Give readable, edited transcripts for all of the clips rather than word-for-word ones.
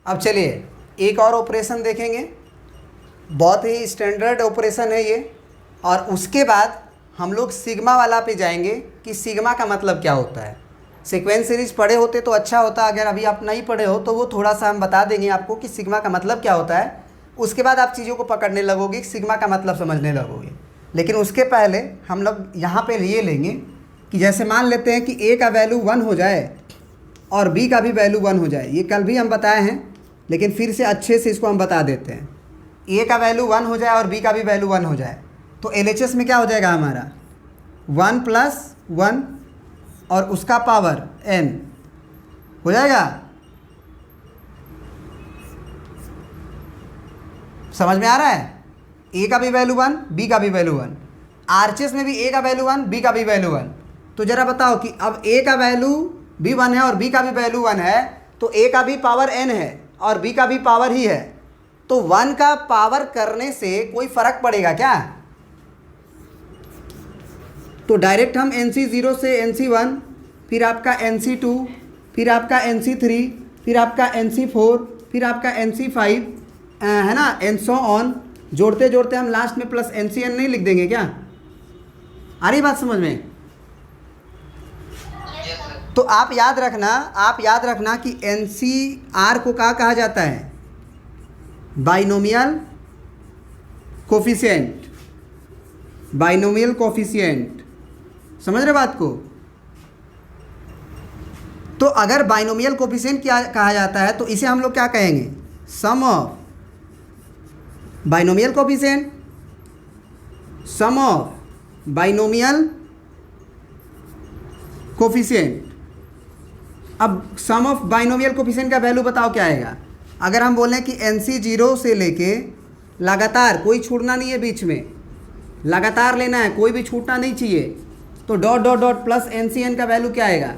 अब चलिए एक और ऑपरेशन देखेंगे, बहुत ही स्टैंडर्ड ऑपरेशन है ये। और उसके बाद हम लोग सिग्मा वाला पे जाएंगे कि सिग्मा का मतलब क्या होता है। सीक्वेंस सीरीज पढ़े होते तो अच्छा होता, अगर अभी आप नहीं पढ़े हो तो वो थोड़ा सा हम बता देंगे आपको कि सिग्मा का मतलब क्या होता है। उसके बाद आप चीज़ों को पकड़ने लगोगे, सिग्मा का मतलब समझने लगोगे। लेकिन उसके पहले हम लोग यहाँ पे ये लेंगे कि जैसे मान लेते हैं कि ए का वैल्यू 1 हो जाए और बी का भी वैल्यू 1 हो जाए। ये कल भी हम बताए हैं लेकिन फिर से अच्छे से इसको हम बता देते हैं। ए का वैल्यू 1 हो जाए और बी का भी वैल्यू 1 हो जाए तो LHS में क्या हो जाएगा हमारा 1 + 1 और उसका पावर n हो जाएगा। समझ में आ रहा है? ए का भी वैल्यू 1, बी का भी वैल्यू 1। RHS में भी ए का वैल्यू 1, बी का भी वैल्यू 1। तो ज़रा बताओ कि अब ए का वैल्यू भी 1 है और बी का भी वैल्यू 1 है, तो ए का भी पावर n है और बी का भी पावर ही है। तो 1 का पावर करने से कोई फ़र्क पड़ेगा क्या? तो डायरेक्ट हम NC0 से NC1, फिर आपका NC2, फिर आपका NC3, फिर आपका NC4, फिर आपका NC5 है ना, एंड सो ऑन, जोड़ते जोड़ते हम लास्ट में प्लस NCN नहीं लिख देंगे क्या? आ रही बात समझ में? तो आप याद रखना कि NCR को क्या कहा जाता है? Binomial coefficient. बाइनोमियल कोफिशिएंट, समझ रहे बात को? तो अगर बाइनोमियल कोफिशिएंट क्या कहा जाता है तो इसे हम लोग क्या कहेंगे? Sum of binomial coefficient, sum of binomial coefficient. अब सम ऑफ बाइनोमियल कोफिशिएंट का वैल्यू बताओ क्या आएगा? अगर हम बोलें कि NC0 से लेके लगातार, कोई छूटना नहीं है बीच में, लगातार लेना है, कोई भी छूटना नहीं चाहिए, तो dot dot dot plus NCN का वैल्यू क्या आएगा?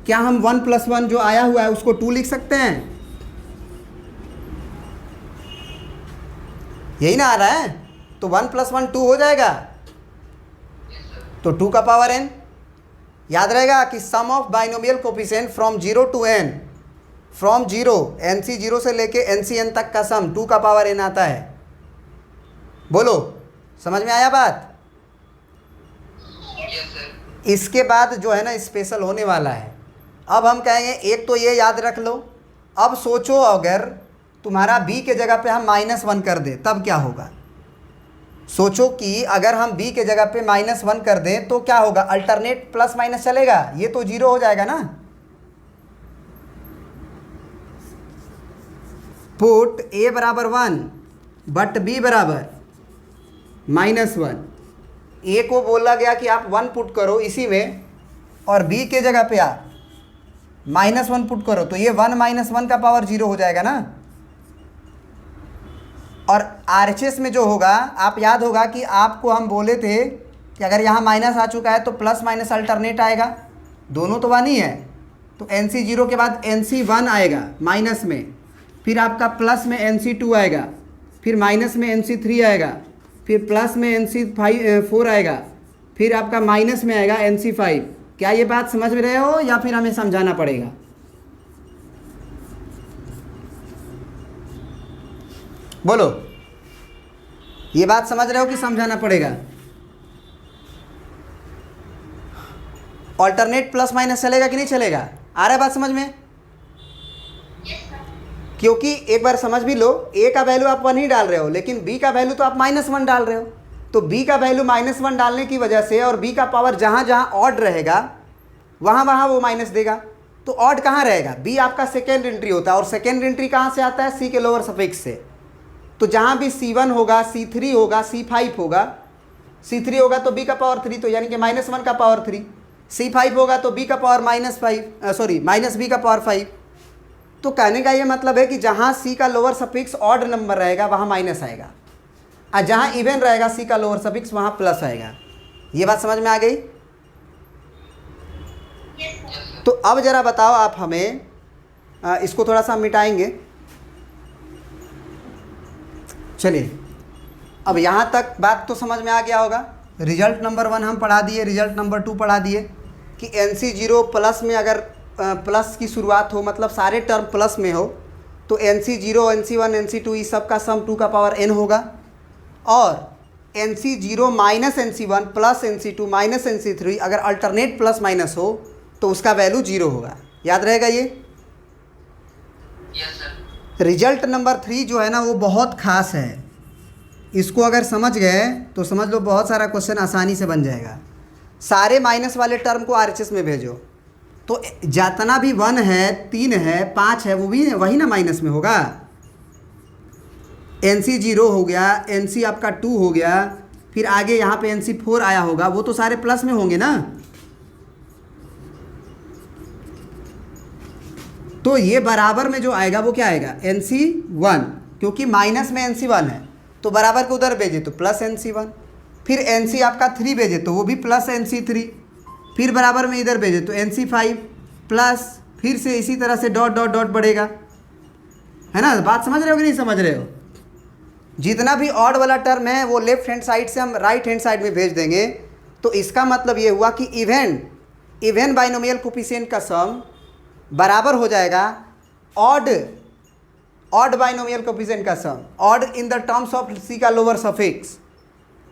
क्या हम 1 + 1 जो आया हुआ है उसको 2 लिख सकते हैं? यही ना आ रहा है? तो 1 + 1 2 हो जाएगा, तो 2 का पावर n। याद रहेगा कि sum of binomial coefficient from 0 to n, from 0 NC0 से लेके NCN तक का सम 2 का पावर n आता है। बोलो, समझ में आया बात? इसके बाद जो है ना स्पेशल होने वाला है। अब हम कहेंगे, एक तो ये याद रख लो। अब सोचो अगर तुम्हारा b के जगह पे हम -1 कर दें तब क्या होगा? सोचो कि अगर हम b के जगह पे -1 कर दें तो क्या होगा? अल्टरनेट प्लस माइनस चलेगा, ये तो 0 हो जाएगा ना। पुट a बराबर 1 बट b बराबर -1। ए को बोला गया कि आप 1 पुट करो इसी में और बी के जगह पे आप -1 पुट करो, तो ये 1 - 1 का पावर 0 हो जाएगा ना। और RHS में जो होगा, आप याद होगा कि आपको हम बोले थे कि अगर यहाँ माइनस आ चुका है तो प्लस माइनस अल्टरनेट आएगा, दोनों तो 1 ही है। तो NC0 के बाद NC1 आएगा माइनस में, फिर आपका प्लस में NC2 आएगा, फिर माइनस में NC3 आएगा, फिर प्लस में NC4 आएगा, फिर आपका माइनस में आएगा NC5। क्या ये बात समझ में रहे हो या फिर हमें समझाना पड़ेगा? बोलो, ये बात समझ रहे हो कि समझाना पड़ेगा? ऑल्टरनेट प्लस माइनस चलेगा कि नहीं चलेगा? आ रहा है बात समझ में? क्योंकि एक बार समझ भी लो, a का वैल्यू आप 1 ही डाल रहे हो लेकिन b का वैल्यू तो आप -1 डाल रहे हो। तो b का वैल्यू -1 डालने की वजह से और b का पावर जहाँ जहाँ ऑड रहेगा वहाँ वहाँ वो माइनस देगा। तो ऑड कहाँ रहेगा? b आपका सेकेंड एंट्री होता है और सेकेंड एंट्री कहाँ से आता है? c के लोअर सफिक्स से। तो जहाँ भी C1 होगा, C3 होगा, C5 होगा, C3 होगा तो b का पावर 3, तो यानी कि -1 का पावर 3, C5 होगा तो b का पावर -b का पावर 5। तो कहने का ये मतलब है कि जहाँ c का लोअर सफिक्स ऑड नंबर रहेगा वहाँ माइनस आएगा और जहाँ इवन रहेगा c का लोअर सफिक्स वहाँ प्लस आएगा। ये बात समझ में आ गई? तो अब ज़रा बताओ आप हमें, इसको थोड़ा सा मिटाएंगे। चलिए, अब यहाँ तक बात तो समझ में आ गया होगा। रिजल्ट नंबर 1 हम पढ़ा दिए, रिजल्ट नंबर 2 पढ़ा दिए कि NC0 प्लस में अगर प्लस की शुरुआत हो, मतलब सारे टर्म प्लस में हो, तो NC0 NC1 NC2 इस सब का सम 2 का पावर n होगा, और NC0 minus NC1 plus NC2 minus NC3 अगर अल्टरनेट प्लस माइनस हो तो उसका वैल्यू 0 होगा। याद रहेगा ये? Yes sir. रिजल्ट नंबर 3 जो है ना वो बहुत खास है, इसको अगर समझ गए तो समझ लो बहुत सारा क्वेश्चन आसानी से बन जाएगा। सारे माइनस वाले टर्म को RHS में भेजो, तो जितना भी 1 है 3 है 5 है वो भी वही ना माइनस में होगा। NC0 हो गया, NC आपका 2 हो गया, फिर आगे यहाँ पे NC4 आया होगा, वो तो सारे प्लस में होंगे ना। तो ये बराबर में जो आएगा वो क्या आएगा? NC1, क्योंकि माइनस में NC1 है तो बराबर को उधर भेजे तो प्लस NC1, फिर NC आपका 3 भेजे तो वो भी प्लस NC3, फिर बराबर में इधर भेजे तो NC5 प्लस, फिर से इसी तरह से डॉट डॉट डॉट बढ़ेगा, है ना। बात समझ रहे हो कि नहीं समझ रहे हो? जितना भी ऑड वाला टर्म है वो लेफ्ट हैंड साइड से हम राइट हैंड साइड में भेज देंगे, तो इसका मतलब ये हुआ कि इवन बाइनोमियल कोफिशिएंट का सम बराबर हो जाएगा ऑड बाइनोमियल कोफिशिएंट का sum, odd in the terms of C का लोअर सफिक्स।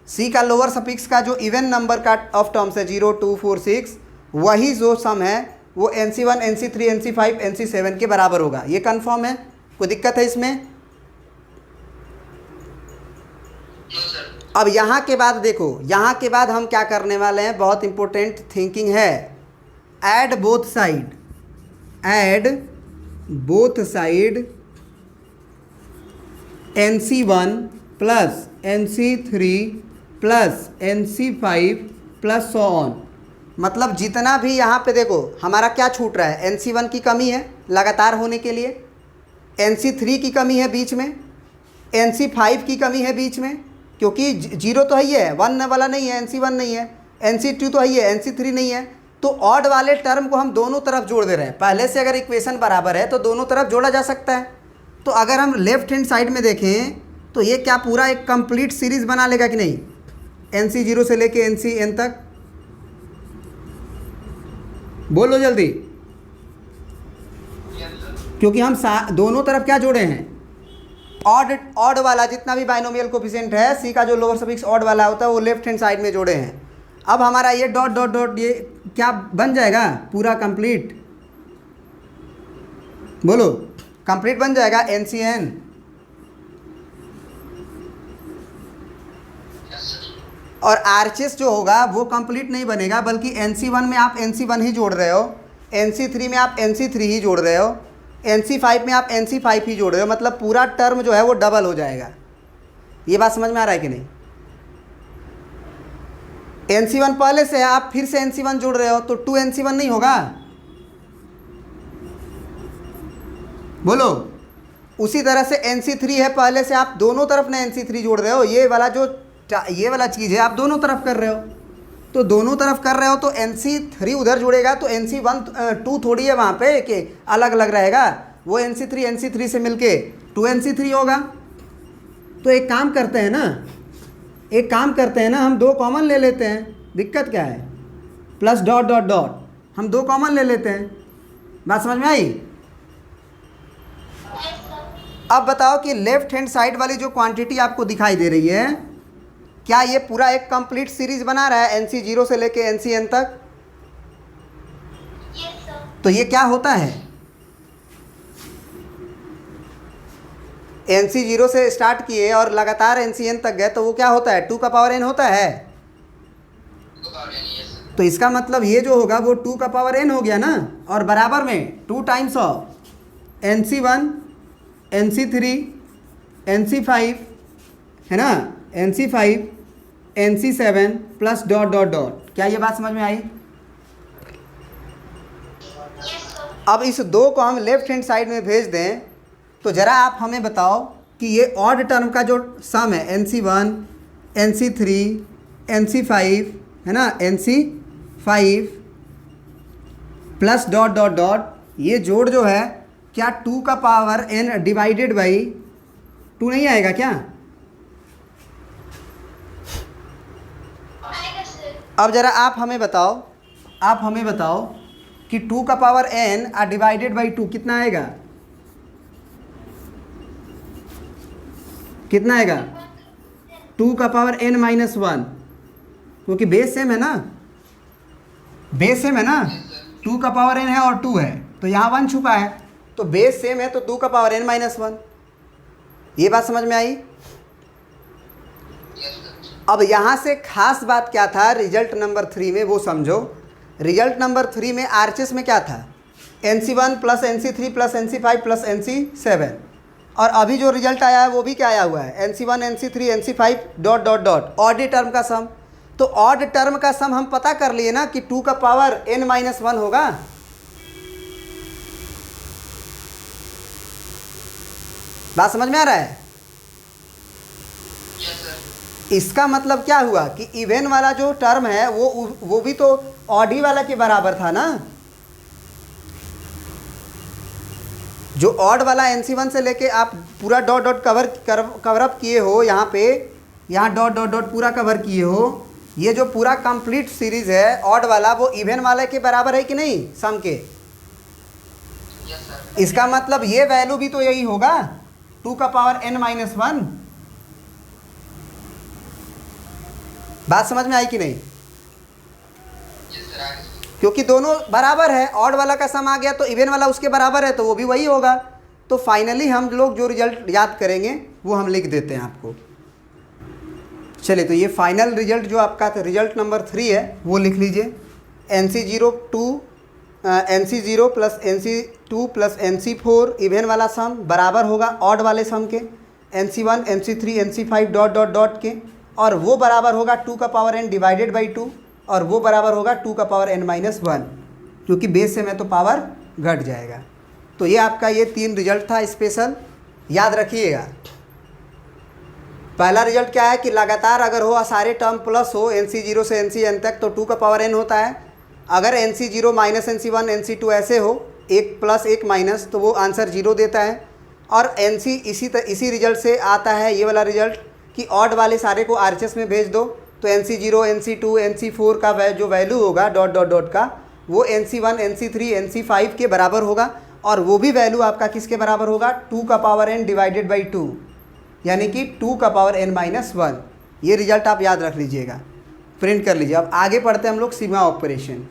सी का लोअर सफिक्स का जो इवन नंबर का ऑफ टर्म्स है 0 2 4 6, वही जो सम है वो NC1 NC3 NC5 NC7 के बराबर होगा। ये कंफर्म है? कोई दिक्कत है इसमें? No sir. अब यहाँ के बाद देखो, यहाँ के बाद हम क्या करने वाले हैं, बहुत इंपॉर्टेंट थिंकिंग है। Add both side NC1 plus NC3 plus NC5 plus so on. मतलब जितना भी यहाँ पे देखो हमारा क्या छूट रहा है, NC1 की कमी है लगातार होने के लिए, NC3 की कमी है बीच में, NC5 की कमी है बीच में, क्योंकि 0 तो है ही है, 1 वाला नहीं है, NC1 नहीं है, NC2 तो है ही है, NC3 नहीं है। तो ऑड वाले टर्म को हम दोनों तरफ जोड़ दे रहे हैं। पहले से अगर इक्वेशन बराबर है तो दोनों तरफ जोड़ा जा सकता है। तो अगर हम लेफ्ट हैंड साइड में देखें तो ये क्या पूरा एक कंप्लीट सीरीज बना लेगा कि नहीं, NC0 से लेके NCn तक? बोलो जल्दी, क्योंकि हम दोनों तरफ क्या जोड़े हैं, ऑड वाला जितना भी बाइनोमियल कोफिशिएंट है, सी का जो लोअर सफिक्स ऑड वाला होता है वो लेफ्ट हैंड साइड में जोड़े हैं। अब हमारा ये डॉट डॉट डॉट ये क्या बन जाएगा, पूरा कंप्लीट। बोलो, कंप्लीट बन जाएगा NCn। और RHS जो होगा वो कंप्लीट नहीं बनेगा, बल्कि NC1 में आप NC1 ही जोड़ रहे हो, NC3 में आप NC3 ही जोड़ रहे हो, NC5 में आप NC5 ही जोड़ रहे हो, मतलब पूरा टर्म जो है वो डबल हो जाएगा। ये बात समझ में आ रहा है कि नहीं? NC1 पहले से है, आप फिर से NC1 जोड़ रहे हो तो 2 NC1 नहीं होगा? बोलो। उसी तरह से NC3 है, पहले से आप दोनों तरफ ने NC3 जोड़ रहे हो, ये वाला चीज़ है आप दोनों तरफ कर रहे हो, तो दोनों तरफ कर रहे हो तो NC3 उधर जुड़ेगा, तो NC1 2 थोड़ी है वहाँ पे कि अलग अलग रहेगा, वो NC3 से मिलके 2 NC3 होगा। तो एक काम करते हैं ना, हम 2 कॉमन ले लेते हैं, दिक्कत क्या है, प्लस डॉट डॉट डॉट, हम 2 कॉमन ले लेते हैं। बात समझ में आई? अब बताओ कि लेफ्ट हैंड साइड वाली जो क्वांटिटी आपको दिखाई दे रही है, क्या ये पूरा एक कंप्लीट सीरीज बना रहा है NC0 से लेके NCn तक? Yes sir. तो ये क्या होता है, NC0 से स्टार्ट किए और लगातार NCn तक गए तो वो क्या होता है, 2 का पावर n होता है। तो इसका मतलब ये जो होगा वो 2 का पावर n हो गया ना, और बराबर में 2 times of NC1 NC3 NC5 है ना, NC5 NC7 plus dot dot dot. क्या ये बात समझ में आई? अब इस 2 को हम लेफ्ट हैंड साइड में भेज दें तो ज़रा आप हमें बताओ कि ये ऑड टर्म का जो सम है NC1 NC3 NC5 है ना, NC5 plus dot dot dot, ये जोड़ जो है क्या 2 का पावर n डिवाइडेड बाई 2 नहीं आएगा क्या? अब ज़रा आप हमें बताओ कि 2 का पावर n डिवाइडेड बाई 2 कितना आएगा? कितना आएगा 2 का पावर n माइनस 1, क्योंकि बेस सेम है ना, बेस सेम है ना, 2 का पावर n है और 2 है, तो यहाँ 1 छुपा है, तो बेस सेम है तो 2 का पावर n माइनस 1। ये बात समझ में आई? Yes sir. अब यहाँ से खास बात क्या था रिजल्ट नंबर 3 में, वो समझो। रिजल्ट नंबर 3 में आरएचएस में क्या था, NC1 plus NC3 plus NC5 plus NC7, और अभी जो रिजल्ट आया है वो भी क्या आया हुआ है, NC1 NC3 NC5 dot dot dot, odd term का सम। तो ऑड टर्म का सम हम पता कर लिए ना कि 2 का पावर n माइनस 1 होगा। बात समझ में आ रहा है? Yes sir. इसका मतलब क्या हुआ कि इवन वाला जो टर्म है वो भी तो ऑड ही वाला के बराबर था ना। जो ऑड वाला NC1 से लेके आप पूरा डॉट डॉट कवर अप किए हो, यहाँ पे यहाँ डॉट डॉट डॉट पूरा कवर किए हो, ये जो पूरा कंप्लीट सीरीज है ऑड वाला वो इवन वाले के बराबर है कि नहीं सम के? Yes sir. इसका मतलब ये वैल्यू भी तो यही होगा 2 का पावर n माइनस 1। बात समझ में आई कि नहीं? यस सर, आगे सर। क्योंकि दोनों बराबर है, ऑड वाला का सम आ गया तो इवन वाला उसके बराबर है, तो वो भी वही होगा। तो फाइनली हम लोग जो रिजल्ट याद करेंगे वो हम लिख देते हैं आपको। चलिए, तो ये फाइनल रिजल्ट जो आपका रिजल्ट नंबर 3 है वो लिख लीजिए। NC0 plus NC2 plus NC4 even वाला सम बराबर होगा ऑड वाले सम के, NC1 NC3 NC5 dot dot dot के, और वो बराबर होगा 2 का पावर n डिवाइडेड बाई 2, और वो बराबर होगा 2 का पावर n माइनस 1, क्योंकि बेस से में तो पावर घट जाएगा। तो ये आपका ये 3 रिजल्ट था स्पेशल, याद रखिएगा। पहला रिजल्ट क्या है कि लगातार अगर हो सारे टर्म प्लस हो NC0 से NCn तक तो 2 का पावर n होता है। अगर NC0 माइनस NC1 NC2 ऐसे हो, एक प्लस एक माइनस, तो वो आंसर 0 देता है। और NC इसी रिजल्ट से आता है ये वाला रिजल्ट कि ऑड वाले सारे को RHS में भेज दो, तो NC0 NC2 NC4 का जो वैल्यू होगा डॉट डॉट डॉट का वो NC1 NC3 NC5 के बराबर होगा, और वो भी वैल्यू आपका किसके बराबर होगा 2 का पावर n डिवाइडेड बाई 2, यानी कि 2 का पावर n माइनस 1। ये रिजल्ट आप याद रख लीजिएगा, प्रिंट कर लीजिए। अब आगे पढ़ते हैं हम लोग सिग्मा ऑपरेशन।